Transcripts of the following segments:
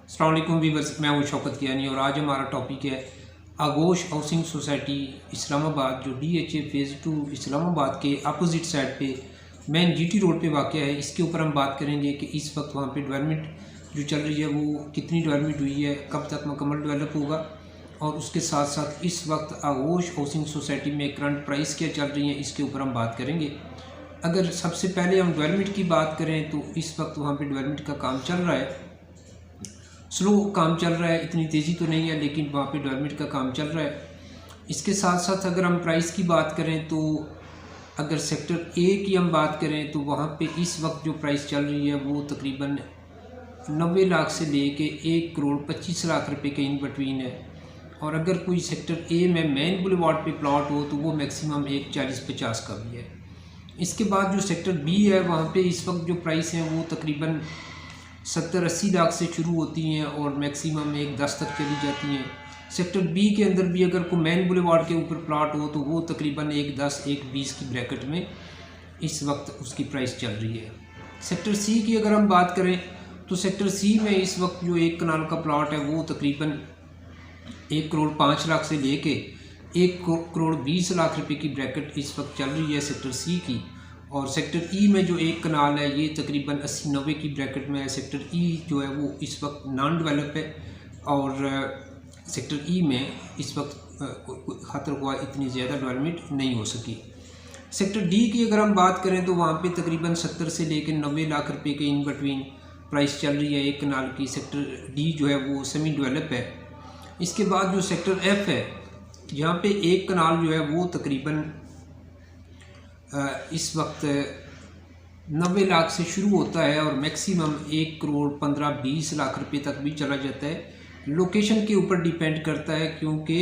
अस्सलाम वालेकुम वीवर्स, मैं हूं शौकत कियानी और आज हमारा टॉपिक है आगोश हाउसिंग सोसाइटी इस्लामाबाद, जो DHA फ़ेज़ 2 इस्लामाबाद के अपोजिट साइड पे मेन GT रोड पे वाक़ है। इसके ऊपर हम बात करेंगे कि इस वक्त वहाँ पे डेवलपमेंट जो चल रही है वो कितनी डेवलपमेंट हुई है, कब तक मुकम्मल डेवलप होगा, और उसके साथ साथ इस वक्त आगोश हाउसिंग सोसाइटी में करंट प्राइस क्या चल रही है, इसके ऊपर हम बात करेंगे। अगर सबसे पहले हम डेवलपमेंट की बात करें तो इस वक्त वहाँ पर डेवलपमेंट का काम चल रहा है, स्लो काम चल रहा है, इतनी तेज़ी तो नहीं है लेकिन वहाँ पे डेवलपमेंट का काम चल रहा है। इसके साथ साथ अगर हम प्राइस की बात करें तो अगर सेक्टर A की हम बात करें तो वहाँ पे इस वक्त जो प्राइस चल रही है वो तकरीबन 90 लाख से लेके 1 करोड़ 25 लाख रुपए के इन बिटवीन है। और अगर कोई सेक्टर A में मेन बुलेवार्ड पे प्लॉट हो तो वो मैक्सिमम 140-50 का भी है। इसके बाद जो सेक्टर B है वहाँ पे इस वक्त जो प्राइस है वो तकरीबन 70-80 लाख से शुरू होती हैं और मैक्सिमम 110 तक चली जाती हैं। सेक्टर B के अंदर भी अगर कोई मेन बुलेवार्ड के ऊपर प्लॉट हो तो वो तकरीबन 110-120 की ब्रैकेट में इस वक्त उसकी प्राइस चल रही है। सेक्टर C की अगर हम बात करें तो सेक्टर C में इस वक्त जो 1 कनाल का प्लॉट है वो तकरीबन 1 करोड़ 5 लाख से लेके 1 करोड़ 20 लाख रुपए की ब्रैकेट इस वक्त चल रही है सेक्टर C की। और सेक्टर E में जो 1 कनाल है ये तकरीबन 80-90 की ब्रैकेट में है। सेक्टर E जो है वो इस वक्त नॉन डेवलप है और सेक्टर E में इस वक्त खतर हुआ इतनी ज़्यादा डेवलपमेंट नहीं हो सकी। सेक्टर D की अगर हम बात करें तो वहाँ पे तकरीबन 70 से लेकर 90 लाख रुपए के इन बिटवीन प्राइस चल रही है 1 कनाल की। सेक्टर D जो है वो सेमी डेवलप है। इसके बाद जो सेक्टर F है यहाँ पे 1 कनाल जो है वो तकरीबन इस वक्त 90 लाख से शुरू होता है और मैक्सिमम 1 करोड़ 15-20 लाख रुपए तक भी चला जाता है। लोकेशन के ऊपर डिपेंड करता है क्योंकि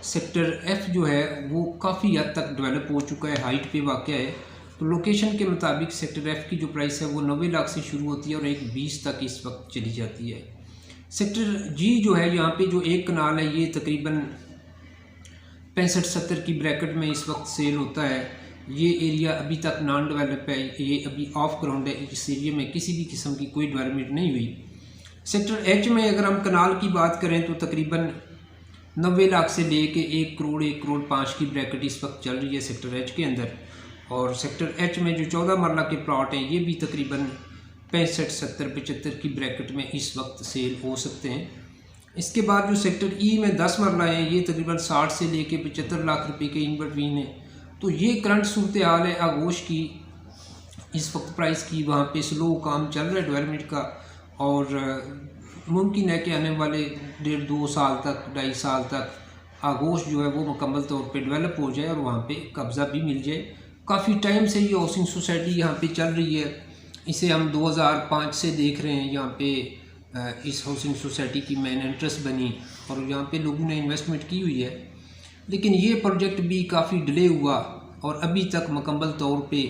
सेक्टर F जो है वो काफ़ी हद तक डेवलप हो चुका है, हाइट पे वाक़ है, तो लोकेशन के मुताबिक सेक्टर F की जो प्राइस है वो 90 लाख से शुरू होती है और 120 तक इस वक्त चली जाती है। सेक्टर G जो है यहाँ पे जो 1 कनाल है ये तकरीबन 65-70 की ब्रैकेट में इस वक्त सेल होता है। ये एरिया अभी तक नॉन डेवलप है, ये अभी ऑफ ग्राउंड है, इस एरिया में किसी भी किस्म की कोई डेवलपमेंट नहीं हुई। सेक्टर H में अगर हम कनाल की बात करें तो तकरीबन 90 लाख से लेके 1 करोड़ 1 करोड़ 5 की ब्रैकेट इस वक्त चल रही है सेक्टर H के अंदर। और सेक्टर H में जो 14 मरला के प्लॉट हैं ये भी तकरीबन 65-70-75 की ब्रैकेट में इस वक्त सेल हो सकते हैं। इसके बाद जो सेक्टर E में 10 मरला है ये तकरीबन 60 से लेके 75 लाख रुपए के इन बिटवीन है। तो ये करंट सूरत हाल है आगोश की, इस वक्त प्राइस की। वहाँ पे स्लो काम चल रहा है डेवलपमेंट का और मुमकिन है कि आने वाले 1.5-2 साल तक 2.5 साल तक आगोश जो है वो मुकम्मल तौर पे डेवलप हो जाए और वहाँ पे कब्ज़ा भी मिल जाए। काफ़ी टाइम से ये हाउसिंग सोसाइटी यहाँ पे चल रही है, इसे हम 2005 से देख रहे हैं। यहाँ पे इस हाउसिंग सोसाइटी की मेन इंटरेस्ट बनी और यहाँ पे लोगों ने इन्वेस्टमेंट की हुई है, लेकिन ये प्रोजेक्ट भी काफ़ी डिले हुआ और अभी तक मुकम्मल तौर पे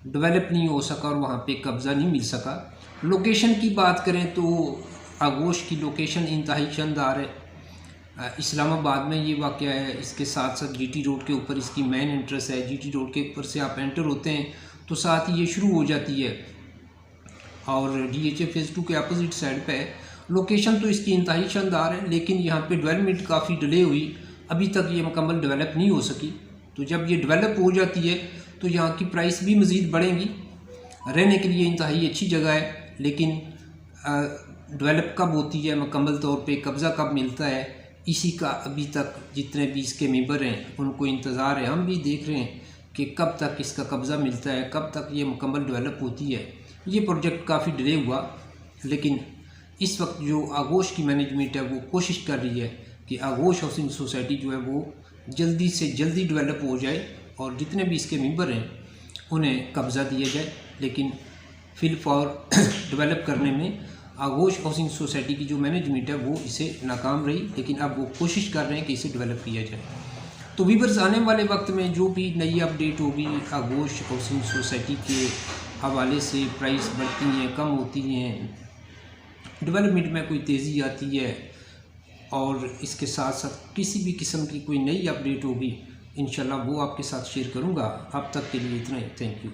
डेवलप नहीं हो सका और वहाँ पे कब्ज़ा नहीं मिल सका। लोकेशन की बात करें तो आगोश की लोकेशन इंतहाई शानदार है, इस्लामाबाद में ये वाक़या है। इसके साथ साथ GT रोड के ऊपर इसकी मेन इंटरेस्ट है। GT रोड के ऊपर से आप एंटर होते हैं तो साथ ही ये शुरू हो जाती है और DHA फ़ेज़ 2 के अपोजिट साइड पे है। लोकेशन तो इसकी इंतहाई शानदार है लेकिन यहाँ पे डेवलपमेंट काफ़ी डिले हुई, अभी तक ये मुकम्मल डेवलप नहीं हो सकी। तो जब ये डेवलप हो जाती है तो यहाँ की प्राइस भी मज़ीद बढ़ेंगी। रहने के लिए इंतहाई अच्छी जगह है, लेकिन डेवलप कब होती है, मुकम्मल तौर पे कब्ज़ा कब मिलता है, इसी का अभी तक जितने भी इसके मेंबर हैं उनको इंतज़ार है। हम भी देख रहे हैं कि कब तक इसका कब्ज़ा मिलता है, कब तक ये मुकम्मल डेवलप होती है। ये प्रोजेक्ट काफ़ी डिले हुआ, लेकिन इस वक्त जो आगोश की मैनेजमेंट है वो कोशिश कर रही है कि आगोश हाउसिंग सोसाइटी जो है वो जल्दी से जल्दी डेवलप हो जाए और जितने भी इसके मेंबर हैं उन्हें कब्ज़ा दिया जाए। लेकिन फिल फॉर डेवलप करने में आगोश हाउसिंग सोसाइटी की जो मैनेजमेंट है वो इसे नाकाम रही, लेकिन अब वो कोशिश कर रहे हैं कि इसे डेवलप किया जाए। तो वीवर्स, आने वाले वक्त में जो भी नई अपडेट होगी आगोश हाउसिंग सोसाइटी के हवाले से, प्राइस बढ़ती हैं कम होती हैं, डेवलपमेंट में कोई तेज़ी आती है और इसके साथ साथ किसी भी किस्म की कोई नई अपडेट होगी इंशाल्लाह वो आपके साथ शेयर करूँगा। अब तक के लिए इतना ही, थैंक यू।